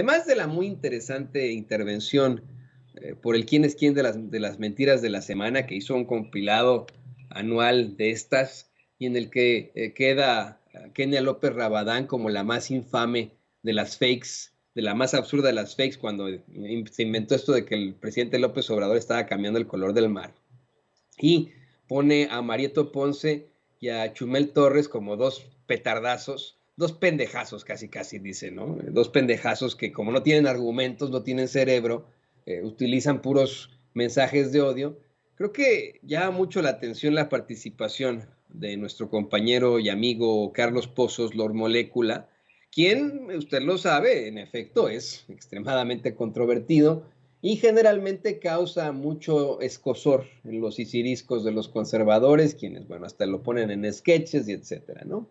Además de la muy interesante intervención por el quién es quién de las mentiras de la semana, que hizo un compilado anual de estas, y en el que queda Kenia López Rabadán como la más infame de las fakes, de la más absurda de las fakes, cuando se inventó esto de que el presidente López Obrador estaba cambiando el color del mar. Y pone a Marieto Ponce y a Chumel Torres como dos petardazos, dos pendejazos casi casi dice, ¿no? Dos pendejazos que como no tienen argumentos, no tienen cerebro, utilizan puros mensajes de odio. Creo que llama mucho la atención la participación de nuestro compañero y amigo Carlos Pozos, Lord Molécula, quien, usted lo sabe, en efecto es extremadamente controvertido y generalmente causa mucho escozor en los sisiriscos de los conservadores, quienes, bueno, hasta lo ponen en sketches y etcétera, ¿no?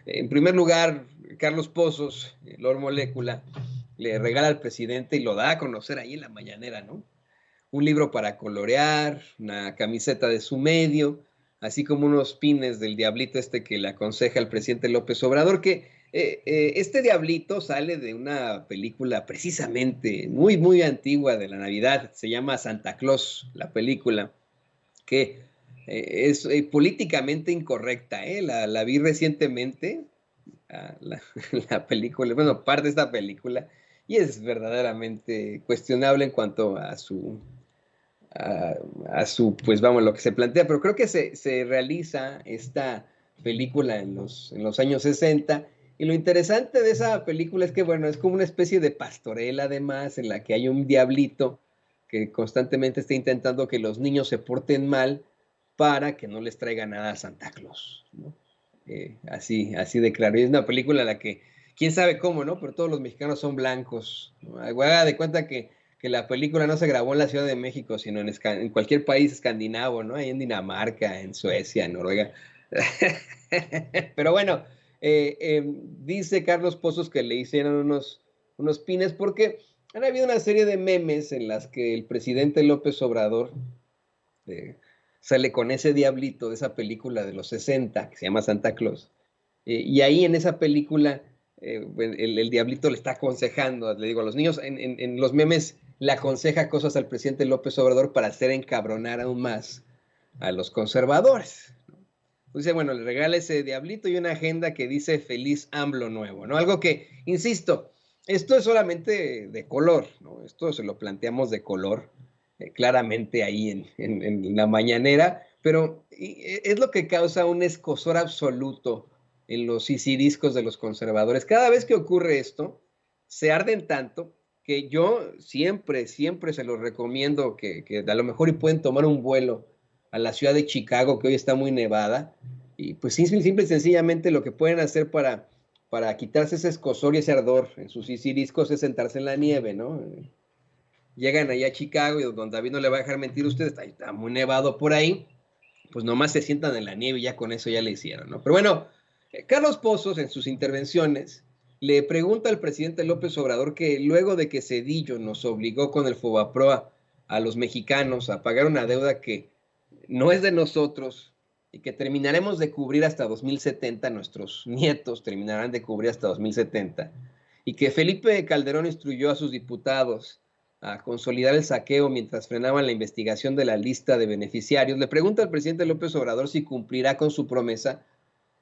En primer lugar, Carlos Pozos, Lord Molécula, le regala al presidente y lo da a conocer ahí en la mañanera, ¿no? Un libro para colorear, una camiseta de su medio, así como unos pines del diablito este que le aconseja al presidente López Obrador, que este diablito sale de una película precisamente muy, muy antigua de la Navidad, se llama Santa Claus, la película, que es políticamente incorrecta, la vi recientemente, la, la película, bueno, parte de esta película, y es verdaderamente cuestionable en cuanto a, a su, pues vamos, lo que se plantea, pero creo que se realiza esta película en los años 60 y lo interesante de esa película es que, bueno, es como una especie de pastorela además, en la que hay un diablito que constantemente está intentando que los niños se porten mal para que no les traiga nada a Santa Claus, ¿no? Así de claro. Y es una película en la que, quién sabe cómo, ¿no? Pero todos los mexicanos son blancos, ¿no? Haga de cuenta que la película no se grabó en la Ciudad de México, sino en cualquier país escandinavo, ¿no? Ahí en Dinamarca, en Suecia, en Noruega. Pero bueno, dice Carlos Pozos que le hicieron unos pines porque han habido una serie de memes en las que el presidente López Obrador eh, sale con ese diablito de esa película de los 60 que se llama Santa Claus. Y ahí en esa película el diablito le está aconsejando, le digo, a los niños en los memes le aconseja cosas al presidente López Obrador para hacer encabronar aún más a los conservadores. Entonces, bueno, le regala ese diablito y una agenda que dice feliz AMLO nuevo, ¿no? Algo que, insisto, esto es solamente de color, ¿no? Esto se lo planteamos de color, claramente ahí en la mañanera, pero es lo que causa un escozor absoluto en los sisiriscos de los conservadores. Cada vez que ocurre esto, se arden tanto que yo siempre, siempre se los recomiendo que a lo mejor y pueden tomar un vuelo a la ciudad de Chicago, que hoy está muy nevada, y pues simple y sencillamente lo que pueden hacer para quitarse ese escozor y ese ardor en sus sisiriscos es sentarse en la nieve, ¿no? Llegan allá a Chicago y don David no le va a dejar mentir a ustedes, está muy nevado por ahí, pues nomás se sientan en la nieve y ya con eso ya le hicieron, ¿no? Pero bueno, Carlos Pozos en sus intervenciones le pregunta al presidente López Obrador que luego de que Cedillo nos obligó con el Fobaproa a los mexicanos a pagar una deuda que no es de nosotros y que terminaremos de cubrir hasta 2070, nuestros nietos terminarán de cubrir hasta 2070, y que Felipe Calderón instruyó a sus diputados a consolidar el saqueo mientras frenaban la investigación de la lista de beneficiarios, le pregunta al presidente López Obrador si cumplirá con su promesa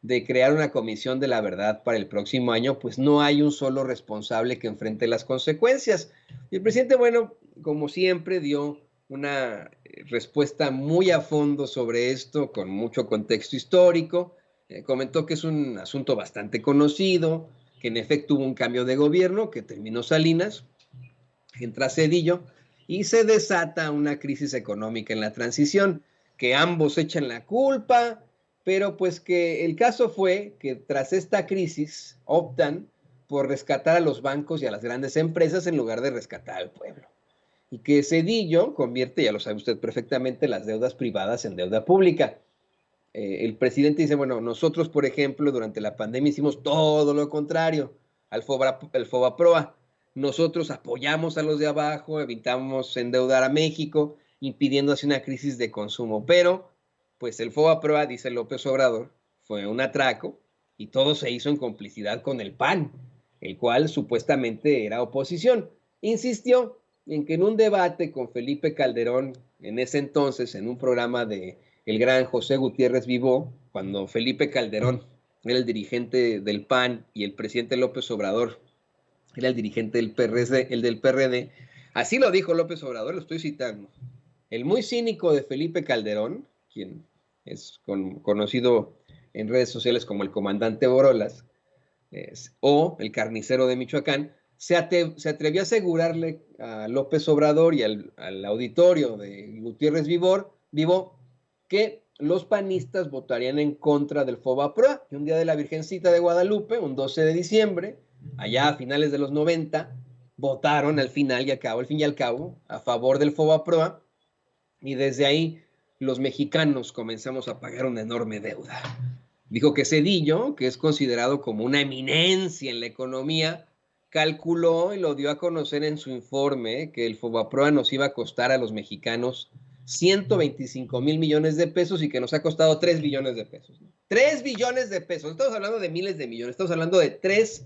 de crear una comisión de la verdad para el próximo año, pues no hay un solo responsable que enfrente las consecuencias. Y el presidente, bueno, como siempre, dio una respuesta muy a fondo sobre esto, con mucho contexto histórico. Comentó que es un asunto bastante conocido, que en efecto hubo un cambio de gobierno, que terminó Salinas, entra Cedillo y se desata una crisis económica en la transición, que ambos echan la culpa, pero pues que el caso fue que tras esta crisis optan por rescatar a los bancos y a las grandes empresas en lugar de rescatar al pueblo. Y que Cedillo convierte, ya lo sabe usted perfectamente, las deudas privadas en deuda pública. El presidente dice, bueno, nosotros, por ejemplo, durante la pandemia hicimos todo lo contrario al Fobaproa. Nosotros apoyamos a los de abajo, evitamos endeudar a México, impidiendo así una crisis de consumo. Pero, pues el Fobaproa, dice López Obrador, fue un atraco y todo se hizo en complicidad con el PAN. el cual supuestamente era oposición. Insistió en que en un debate con Felipe Calderón, en ese entonces, en un programa de el gran José Gutiérrez Vivó, cuando Felipe Calderón era el dirigente del PAN y el presidente López Obrador era el dirigente del PRD, el del PRD, así lo dijo López Obrador, lo estoy citando. El muy cínico de Felipe Calderón, quien es conocido en redes sociales como el comandante Borolas, o el carnicero de Michoacán, se atrevió a asegurarle a López Obrador y al auditorio de Gutiérrez Vivo que los panistas votarían en contra del FOBAPROA. Y un día de la Virgencita de Guadalupe, un 12 de diciembre, allá a finales de los 90, votaron al fin y al cabo, a favor del FOBAPROA, y desde ahí los mexicanos comenzamos a pagar una enorme deuda. Dijo que Zedillo, que es considerado como una eminencia en la economía, calculó y lo dio a conocer en su informe que el FOBAPROA nos iba a costar a los mexicanos 125 mil millones de pesos y que nos ha costado 3 billones de pesos. 3 billones de pesos. Estamos hablando de miles de millones. Estamos hablando de 3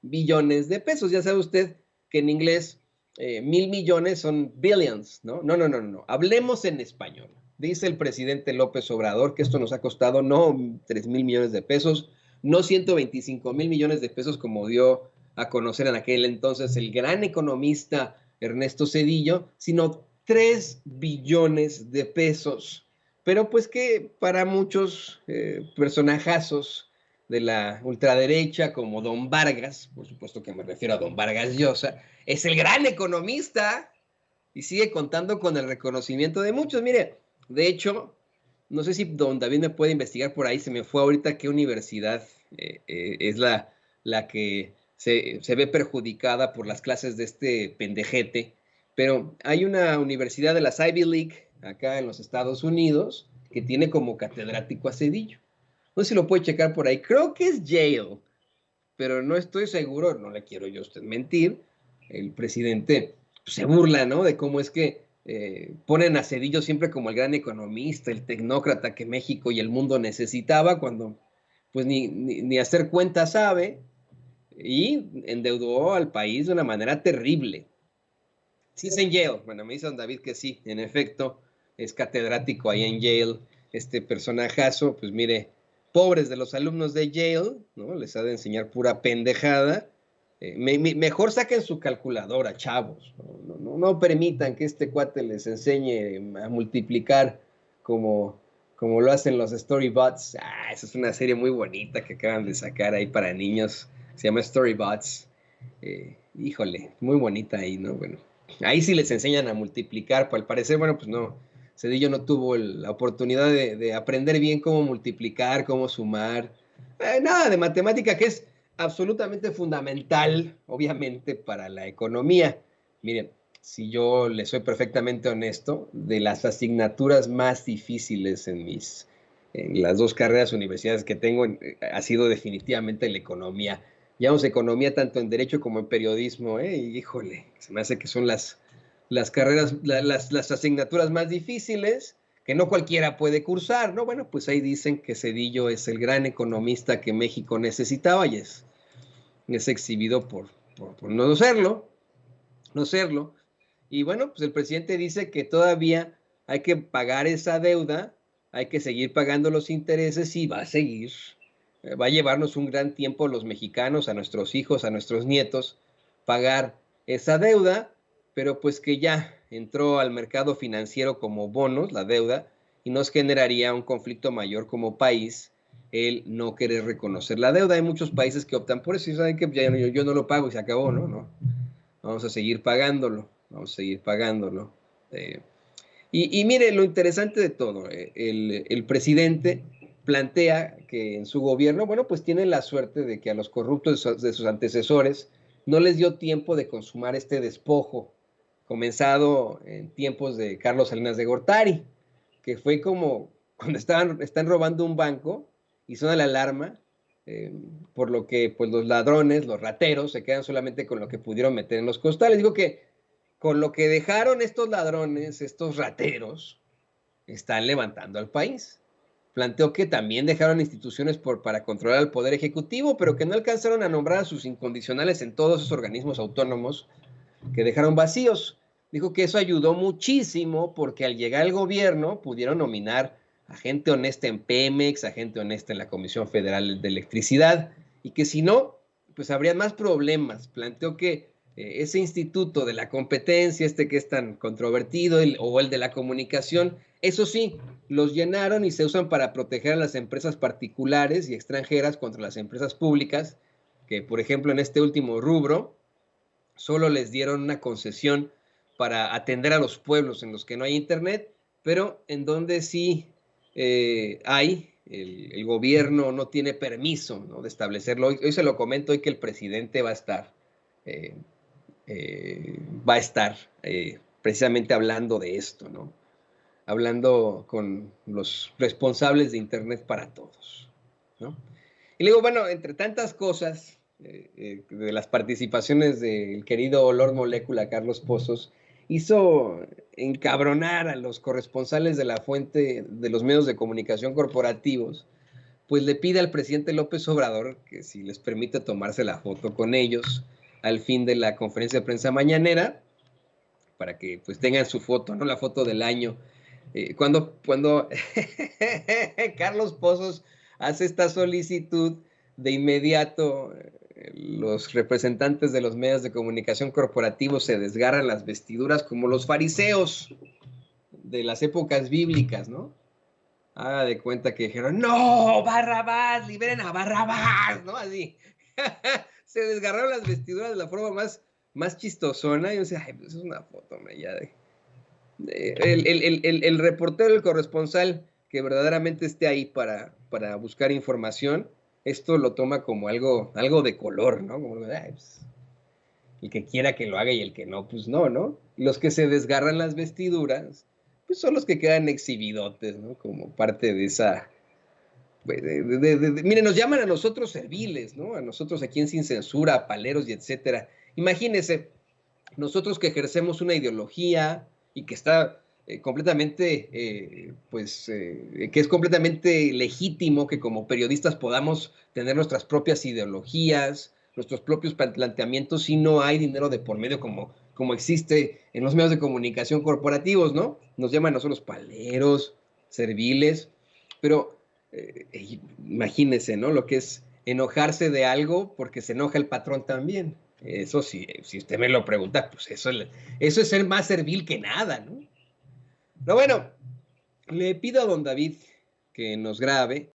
billones de pesos. Ya sabe usted que en inglés 1,000 millones son billions, ¿no? No. Hablemos en español. Dice el presidente López Obrador que esto nos ha costado no 3,000 millones de pesos, no 125,000 millones de pesos como dio a conocer en aquel entonces el gran economista Ernesto Zedillo, sino 3 billones de pesos. Pero pues que para muchos personajazos de la ultraderecha como Don Vargas, por supuesto que me refiero a Don Vargas Llosa, es el gran economista y sigue contando con el reconocimiento de muchos. Mire, de hecho, no sé si don David me puede investigar por ahí, se me fue ahorita qué universidad es la que se ve perjudicada por las clases de este pendejete, pero hay una universidad de las Ivy League acá en los Estados Unidos que tiene como catedrático a Zedillo. No sé si lo puede checar por ahí, creo que es Yale, pero no estoy seguro, no le quiero yo a usted mentir. El presidente se burla, ¿no? De cómo es que ponen a Zedillo siempre como el gran economista, el tecnócrata que México y el mundo necesitaba, cuando pues ni hacer cuentas sabe, y endeudó al país de una manera terrible. Sí es en Yale. Bueno, me dice don David que sí, en efecto, es catedrático ahí en Yale, este personajazo. Pues mire, pobres de los alumnos de Yale, ¿no? Les ha de enseñar pura pendejada. Mejor saquen su calculadora, chavos. No permitan que este cuate les enseñe a multiplicar como lo hacen los Storybots. Esa es una serie muy bonita que acaban de sacar ahí para niños. Se llama Storybots. Híjole, muy bonita ahí, ¿no? Bueno, ahí sí les enseñan a multiplicar, pero al parecer, bueno, pues no, Zedillo no tuvo la oportunidad de aprender bien cómo multiplicar, cómo sumar, nada de matemática, que es absolutamente fundamental, obviamente, para la economía. Miren, si yo le soy perfectamente honesto, de las asignaturas más difíciles en las dos carreras universitarias que tengo, ha sido definitivamente la economía. Llevamos economía tanto en derecho como en periodismo, y híjole, se me hace que son las carreras, las asignaturas más difíciles, que no cualquiera puede cursar, ¿no? Bueno, pues ahí dicen que Zedillo es el gran economista que México necesitaba y es exhibido por no serlo, no serlo. Y bueno, pues el presidente dice que todavía hay que pagar esa deuda, hay que seguir pagando los intereses y va a seguir. Va a llevarnos un gran tiempo los mexicanos, a nuestros hijos, a nuestros nietos, pagar esa deuda, pero pues que ya entró al mercado financiero como bonos, la deuda, y nos generaría un conflicto mayor como país el no querer reconocer la deuda. Hay muchos países que optan por eso y saben que ya yo no lo pago y se acabó, ¿no? Vamos a seguir pagándolo, vamos a seguir pagándolo. Y mire, lo interesante de todo, el presidente plantea que en su gobierno, bueno, pues tiene la suerte de que a los corruptos de sus antecesores no les dio tiempo de consumar este despojo, comenzado en tiempos de Carlos Salinas de Gortari, que fue como cuando están robando un banco y suena la alarma, por lo que pues los ladrones, los rateros, se quedan solamente con lo que pudieron meter en los costales. Digo que con lo que dejaron estos ladrones, estos rateros, están levantando al país. El planteó que también dejaron instituciones para controlar al Poder Ejecutivo, pero que no alcanzaron a nombrar a sus incondicionales en todos esos organismos autónomos que dejaron vacíos. Dijo que eso ayudó muchísimo porque al llegar al gobierno pudieron nominar a gente honesta en Pemex, a gente honesta en la Comisión Federal de Electricidad, y que si no, pues habría más problemas. Planteó que ese instituto de la competencia, que es tan controvertido, o el de la comunicación, eso sí, los llenaron y se usan para proteger a las empresas particulares y extranjeras contra las empresas públicas, que por ejemplo en este último rubro, solo les dieron una concesión para atender a los pueblos en los que no hay internet, pero en donde sí hay, el gobierno no tiene permiso, ¿no?, de establecerlo. Hoy se lo comento, hoy que el presidente va a estar precisamente hablando de esto, ¿no? Hablando con los responsables de Internet para Todos, ¿no? Y luego, bueno, entre tantas cosas, de las participaciones del querido Lord Molécula Carlos Pozos, hizo encabronar a los corresponsales de la fuente de los medios de comunicación corporativos, pues le pide al presidente López Obrador que si les permite tomarse la foto con ellos al fin de la conferencia de prensa mañanera, para que pues tengan su foto, ¿no?, la foto del año. Cuando Carlos Pozos hace esta solicitud, de inmediato los representantes de los medios de comunicación corporativos se desgarran las vestiduras como los fariseos de las épocas bíblicas, ¿no? Haga de cuenta que dijeron, no, Barrabás, liberen a Barrabás, ¿no? Así. Se desgarraron las vestiduras de la forma más chistosona. Y yo decía, ay, pues es una foto, hombre, ya el reportero, el corresponsal que verdaderamente esté ahí para buscar información, esto lo toma como algo de color, ¿no? Como, ay, pues, el que quiera que lo haga y el que no, pues no, ¿no? Los que se desgarran las vestiduras, pues son los que quedan exhibidotes, ¿no? Como parte de esa... miren, nos llaman a nosotros serviles, ¿no? A nosotros aquí en Sin Censura, paleros y etcétera. Imagínense, nosotros que ejercemos una ideología y que está completamente, que es completamente legítimo que como periodistas podamos tener nuestras propias ideologías, nuestros propios planteamientos, si no hay dinero de por medio como existe en los medios de comunicación corporativos, ¿no? Nos llaman a nosotros paleros, serviles, pero imagínense, ¿no?, lo que es enojarse de algo porque se enoja el patrón también. Eso sí, si usted me lo pregunta, pues eso es ser más servil que nada, ¿no? Pero bueno, le pido a don David que nos grabe